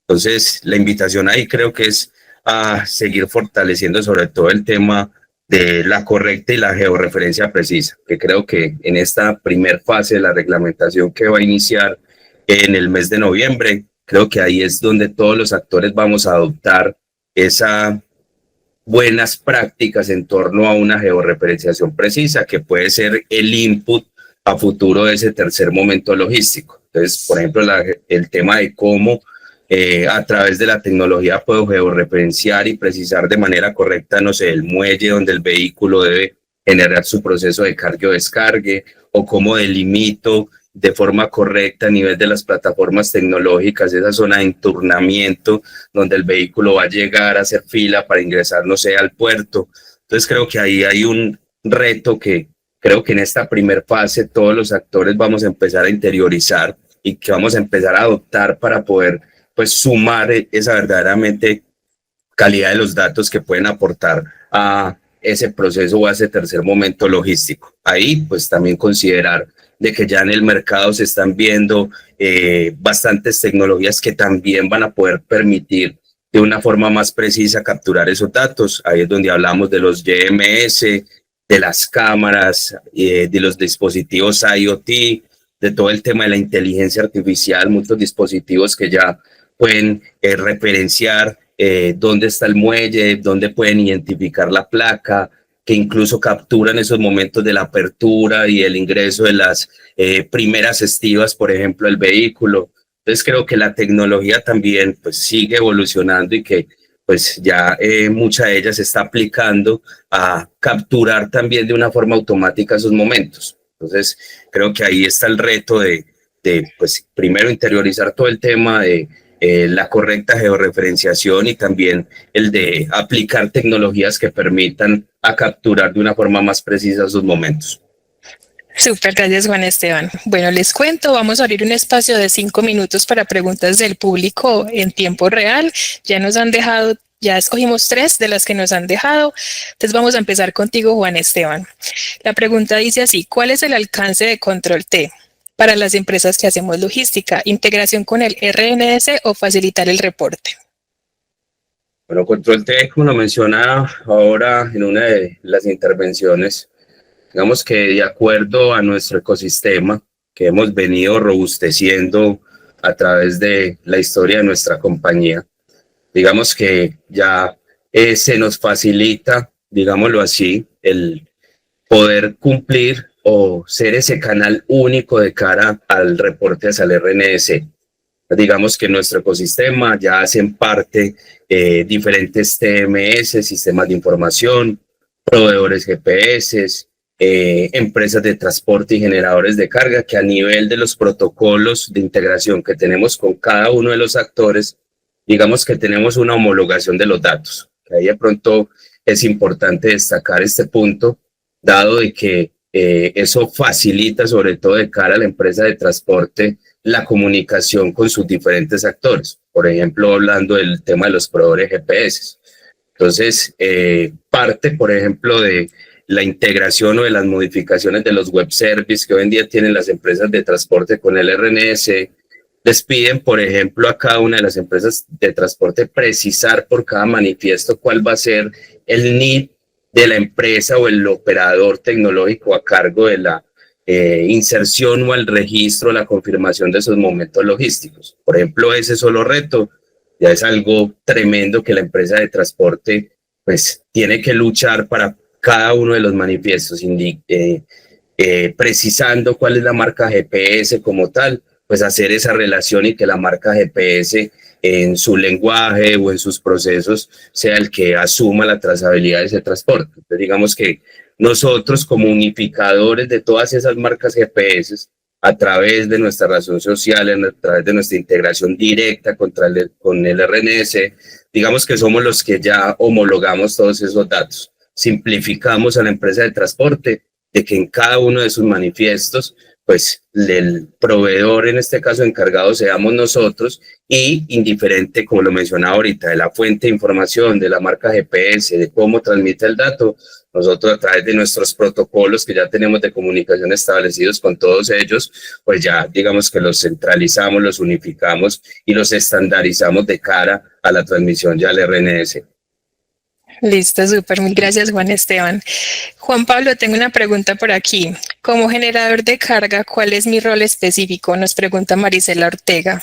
[SPEAKER 4] Entonces la invitación ahí creo que es a seguir fortaleciendo sobre todo el tema de la correcta y la georreferencia precisa, que creo que en esta primer fase de la reglamentación que va a iniciar en el mes de noviembre, creo que ahí es donde todos los actores vamos a adoptar esas buenas prácticas en torno a una georreferenciación precisa, que puede ser el input a futuro de ese tercer momento logístico. Entonces, por ejemplo, el tema de cómo a través de la tecnología puedo georreferenciar y precisar de manera correcta, no sé, el muelle donde el vehículo debe generar su proceso de cargue o descargue, o cómo delimito de forma correcta a nivel de las plataformas tecnológicas esa zona de enturnamiento donde el vehículo va a llegar a hacer fila para ingresar, no sé, al puerto. Entonces creo que ahí hay un reto que creo que en esta primera fase todos los actores vamos a empezar a interiorizar y que vamos a empezar a adoptar para poder pues sumar esa verdaderamente calidad de los datos que pueden aportar a ese proceso o a ese tercer momento logístico. Ahí pues también considerar de que ya en el mercado se están viendo bastantes tecnologías que también van a poder permitir de una forma más precisa capturar esos datos. Ahí es donde hablamos de los GMS, de las cámaras, de los dispositivos IoT, de todo el tema de la inteligencia artificial, muchos dispositivos que ya pueden referenciar dónde está el muelle, dónde pueden identificar la placa, que incluso capturan esos momentos de la apertura y el ingreso de las primeras estivas, por ejemplo, el vehículo. Entonces creo que la tecnología también pues sigue evolucionando y que pues ya mucha de ellas se está aplicando a capturar también de una forma automática esos momentos. Entonces, creo que ahí está el reto de pues, primero interiorizar todo el tema de la correcta georreferenciación y también el de aplicar tecnologías que permitan a capturar de una forma más precisa esos momentos.
[SPEAKER 1] Súper, gracias Juan Esteban. Bueno, les cuento, vamos a abrir un espacio de 5 minutos para preguntas del público en tiempo real. Ya nos han dejado, ya escogimos 3 de las que nos han dejado. Entonces vamos a empezar contigo, Juan Esteban. La pregunta dice así: ¿cuál es el alcance de Control T para las empresas que hacemos logística? ¿Integración con el RNS o facilitar el reporte?
[SPEAKER 4] Bueno, Control T, como lo mencionaba ahora en una de las intervenciones, digamos que de acuerdo a nuestro ecosistema que hemos venido robusteciendo a través de la historia de nuestra compañía, digamos que ya se nos facilita, digámoslo así, el poder cumplir o ser ese canal único de cara al reporte hacia el RNS. Digamos que nuestro ecosistema ya hacen parte diferentes TMS, sistemas de información, proveedores GPS, empresas de transporte y generadores de carga, que a nivel de los protocolos de integración que tenemos con cada uno de los actores, digamos que tenemos una homologación de los datos. Ahí de pronto es importante destacar este punto, dado de que eso facilita sobre todo de cara a la empresa de transporte la comunicación con sus diferentes actores. Por ejemplo, hablando del tema de los proveedores GPS. Entonces, parte, por ejemplo, de la integración o de las modificaciones de los web services que hoy en día tienen las empresas de transporte con el RNS, les piden, por ejemplo, a cada una de las empresas de transporte precisar por cada manifiesto cuál va a ser el NID de la empresa o el operador tecnológico a cargo de la inserción o el registro, la confirmación de esos momentos logísticos. Por ejemplo, ese solo reto ya es algo tremendo que la empresa de transporte pues tiene que luchar para cada uno de los manifiestos, precisando cuál es la marca GPS como tal, pues hacer esa relación y que la marca GPS en su lenguaje o en sus procesos sea el que asuma la trazabilidad de ese transporte. Entonces, digamos que nosotros como unificadores de todas esas marcas GPS, a través de nuestra razón social, a través de nuestra integración directa con el RNS, digamos que somos los que ya homologamos todos esos datos. Simplificamos a la empresa de transporte de que en cada uno de sus manifiestos, pues el proveedor, en este caso encargado, seamos nosotros, y indiferente, como lo mencionaba ahorita, de la fuente de información, de la marca GPS, de cómo transmite el dato, nosotros a través de nuestros protocolos que ya tenemos de comunicación establecidos con todos ellos, pues ya digamos que los centralizamos, los unificamos y los estandarizamos de cara a la transmisión ya al RNS.
[SPEAKER 1] Listo, súper. Mil gracias, Juan Esteban. Juan Pablo, tengo una pregunta por aquí. Como generador de carga, ¿cuál es mi rol específico? Nos pregunta Marisela Ortega.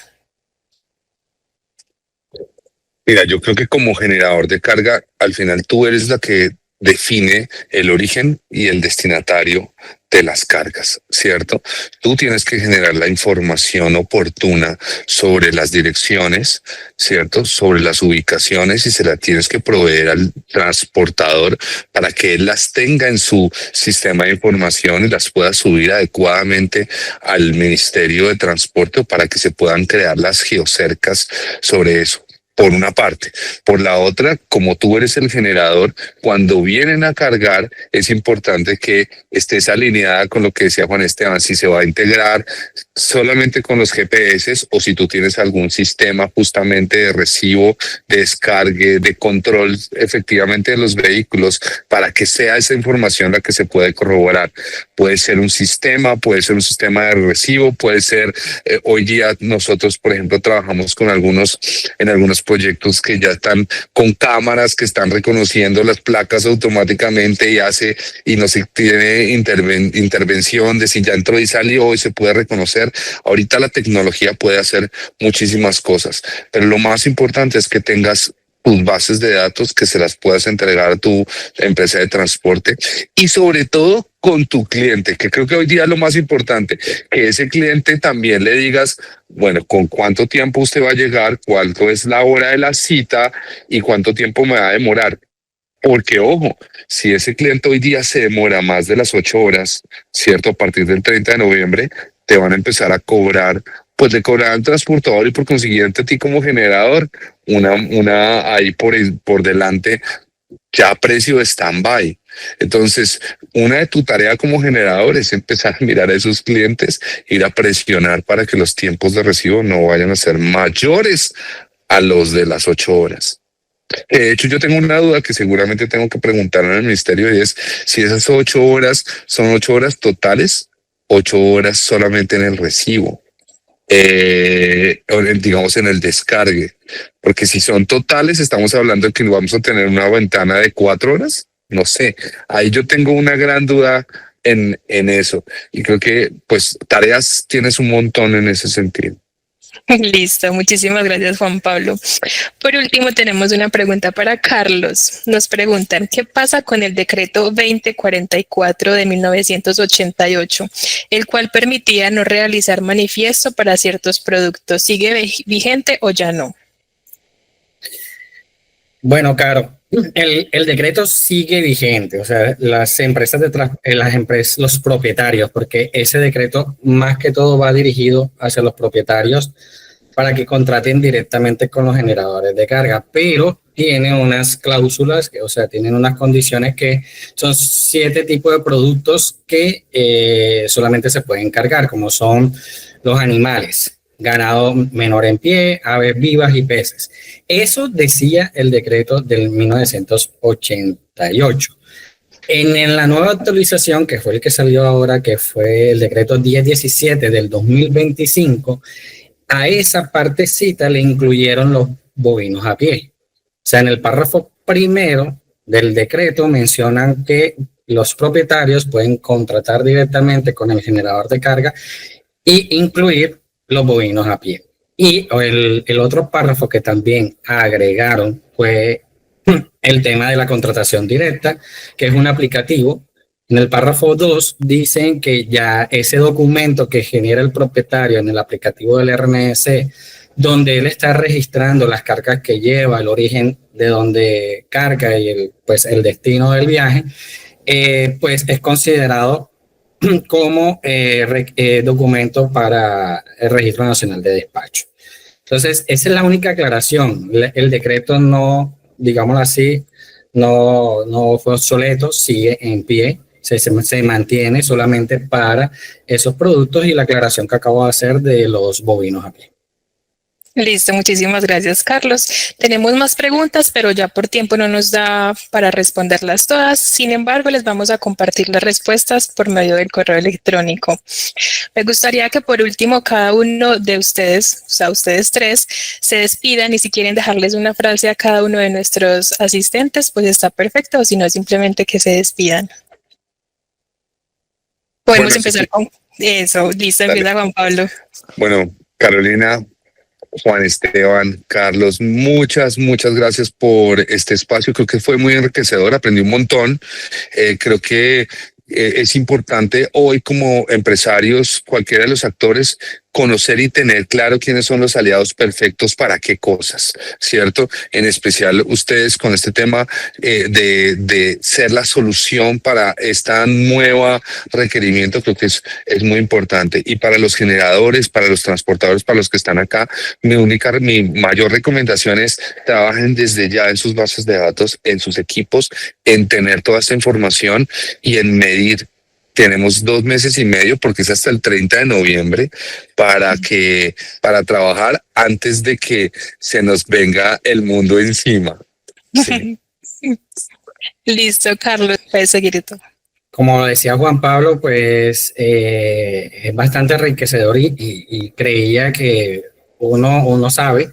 [SPEAKER 2] Mira, yo creo que como generador de carga, al final tú eres la que define el origen y el destinatario de las cargas, ¿cierto? Tú tienes que generar la información oportuna sobre las direcciones, ¿cierto? Sobre las ubicaciones, y se la tienes que proveer al transportador para que él las tenga en su sistema de información y las pueda subir adecuadamente al Ministerio de Transporte para que se puedan crear las geocercas sobre eso. Por una parte. Por la otra, como tú eres el generador, cuando vienen a cargar, es importante que estés alineada con lo que decía Juan Esteban, si se va a integrar solamente con los GPS o si tú tienes algún sistema justamente de recibo, de descargue, de control efectivamente de los vehículos, para que sea esa información la que se puede corroborar. Puede ser un sistema de recibo, puede ser, hoy día nosotros, por ejemplo, trabajamos con en algunos proyectos que ya están con cámaras que están reconociendo las placas automáticamente y no se tiene intervención de si ya entró y salió y se puede reconocer. Ahorita la tecnología puede hacer muchísimas cosas, pero lo más importante es que tengas tus bases de datos, que se las puedas entregar a tu empresa de transporte y sobre todo con tu cliente, que creo que hoy día es lo más importante, que ese cliente también le digas, bueno, con cuánto tiempo usted va a llegar, cuánto es la hora de la cita y cuánto tiempo me va a demorar. Porque, ojo, si ese cliente hoy día se demora más de las 8 horas, ¿cierto? A partir del 30 de noviembre, te van a empezar a cobrar, pues le cobrarán al transportador y por consiguiente a ti como generador, una ahí por delante, ya precio de stand-by. Entonces, una de tu tarea como generador es empezar a mirar a esos clientes, ir a presionar para que los tiempos de recibo no vayan a ser mayores a los de las 8 horas. De hecho, yo tengo una duda que seguramente tengo que preguntar en el ministerio y es si esas 8 horas son 8 horas totales, 8 horas solamente en el recibo, digamos en el descargue, porque si son totales estamos hablando de que vamos a tener una ventana de 4 horas, no sé, ahí yo tengo una gran duda en eso y creo que pues tareas tienes un montón en ese sentido.
[SPEAKER 1] Listo, muchísimas gracias Juan Pablo. Por último, tenemos una pregunta para Carlos. Nos preguntan, ¿qué pasa con el decreto 2044 de 1988, el cual permitía no realizar manifiesto para ciertos productos? ¿Sigue vigente o ya no?
[SPEAKER 3] Bueno, Caro, el decreto sigue vigente, o sea, las empresas los propietarios, porque ese decreto más que todo va dirigido hacia los propietarios para que contraten directamente con los generadores de carga, pero tiene unas cláusulas, o sea, tienen unas condiciones que son 7 tipos de productos que solamente se pueden cargar, como son los animales, ganado menor en pie, aves vivas y peces. Eso decía el decreto del 1988. En la nueva actualización, que fue el que salió ahora, que fue el decreto 1017 del 2025, a esa partecita le incluyeron los bovinos a pie. O sea, en el párrafo primero del decreto mencionan que los propietarios pueden contratar directamente con el generador de carga y incluir los bovinos a pie. Y el otro párrafo que también agregaron fue el tema de la contratación directa, que es un aplicativo. En el párrafo 2 dicen que ya ese documento que genera el propietario en el aplicativo del RNS, donde él está registrando las cargas que lleva, el origen de donde carga y el destino del viaje, pues es considerado como documento para el Registro Nacional de Despacho. Entonces, esa es la única aclaración. El decreto no, digámoslo así, no fue obsoleto, sigue en pie, se mantiene solamente para esos productos y la aclaración que acabo de hacer de los bovinos a pie.
[SPEAKER 1] Listo, muchísimas gracias, Carlos. Tenemos más preguntas, pero ya por tiempo no nos da para responderlas todas. Sin embargo, les vamos a compartir las respuestas por medio del correo electrónico. Me gustaría que por último cada uno de ustedes, o sea, ustedes tres, se despidan y si quieren dejarles una frase a cada uno de nuestros asistentes, pues está perfecto, o si no, simplemente que se despidan. Podemos empezar con eso. Listo, empieza Juan Pablo.
[SPEAKER 2] Bueno, Carolina, Juan Esteban, Carlos, muchas gracias por este espacio. Creo que fue muy enriquecedor, aprendí un montón. Creo que es importante hoy como empresarios, cualquiera de los actores, conocer y tener claro quiénes son los aliados perfectos para qué cosas, ¿cierto? En especial ustedes con este tema de ser la solución para esta nueva requerimiento, creo que es muy importante. Y para los generadores, para los transportadores, para los que están acá, mi mayor recomendación es trabajen desde ya en sus bases de datos, en sus equipos, en tener toda esta información y en medir. Tenemos 2 meses y medio porque es hasta el 30 de noviembre para trabajar antes de que se nos venga el mundo encima. Sí.
[SPEAKER 1] Listo, Carlos, puedes seguir tú.
[SPEAKER 3] Como decía Juan Pablo, pues es bastante enriquecedor y creía que uno sabe,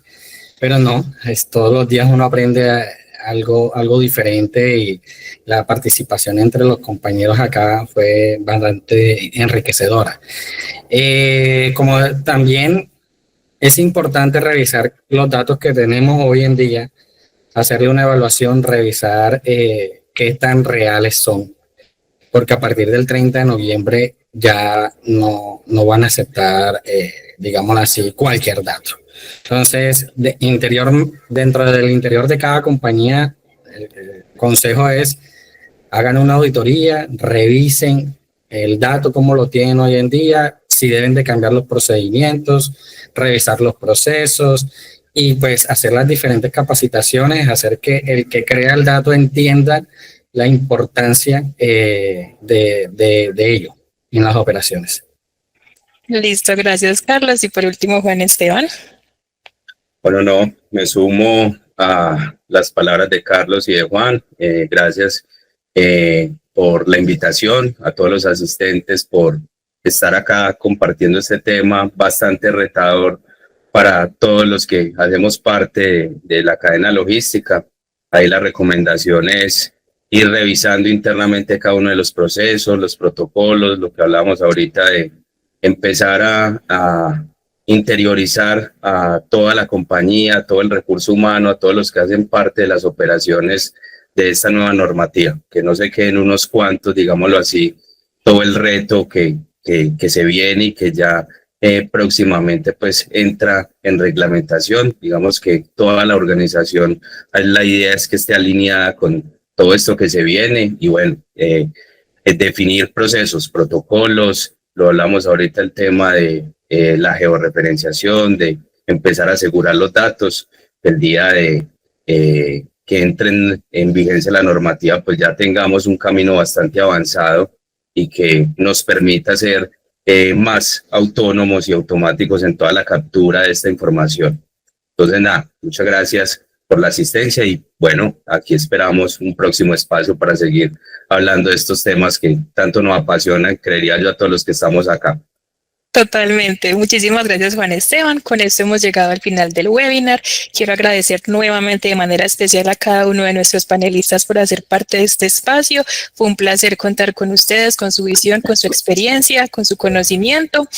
[SPEAKER 3] pero no, todos los días uno aprende algo diferente y la participación entre los compañeros acá fue bastante enriquecedora. Como también es importante revisar los datos que tenemos hoy en día hacerle una evaluación, revisar qué tan reales son, porque a partir del 30 de noviembre ya no van a aceptar, digámoslo así, cualquier dato. Entonces, dentro del interior de cada compañía, el consejo es, hagan una auditoría, revisen el dato como lo tienen hoy en día, si deben de cambiar los procedimientos, revisar los procesos y pues hacer las diferentes capacitaciones, hacer que el que crea el dato entienda la importancia de ello en las operaciones.
[SPEAKER 1] Listo, gracias Carlos. Y por último, Juan Esteban.
[SPEAKER 4] Bueno, no, me sumo a las palabras de Carlos y de Juan. Gracias por la invitación, a todos los asistentes por estar acá compartiendo este tema bastante retador para todos los que hacemos parte de la cadena logística. Ahí la recomendación es ir revisando internamente cada uno de los procesos, los protocolos, lo que hablamos ahorita de empezar a interiorizar a toda la compañía, a todo el recurso humano, a todos los que hacen parte de las operaciones de esta nueva normativa, que no se queden unos cuantos, digámoslo así, todo el reto que se viene y que ya próximamente pues entra en reglamentación. Digamos que toda la organización, la idea es que esté alineada con todo esto que se viene y bueno, definir procesos, protocolos, lo hablamos ahorita el tema de la georreferenciación, de empezar a asegurar los datos, el día de que entren en vigencia la normativa, pues ya tengamos un camino bastante avanzado y que nos permita ser más autónomos y automáticos en toda la captura de esta información. Entonces, nada, muchas gracias por la asistencia y bueno, aquí esperamos un próximo espacio para seguir hablando de estos temas que tanto nos apasionan, creería yo, a todos los que estamos acá.
[SPEAKER 1] Totalmente. Muchísimas gracias, Juan Esteban. Con esto hemos llegado al final del webinar. Quiero agradecer nuevamente de manera especial a cada uno de nuestros panelistas por hacer parte de este espacio. Fue un placer contar con ustedes, con su visión, con su experiencia, con su conocimiento.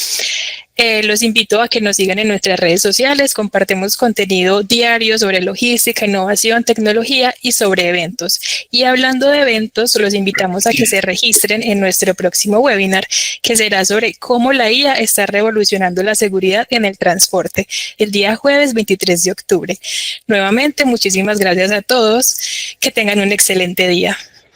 [SPEAKER 1] Los invito a que nos sigan en nuestras redes sociales. Compartimos contenido diario sobre logística, innovación, tecnología y sobre eventos. Y hablando de eventos, los invitamos a que se registren en nuestro próximo webinar, que será sobre cómo la IA está revolucionando la seguridad en el transporte, el día jueves 23 de octubre. Nuevamente, muchísimas gracias a todos. Que tengan un excelente día.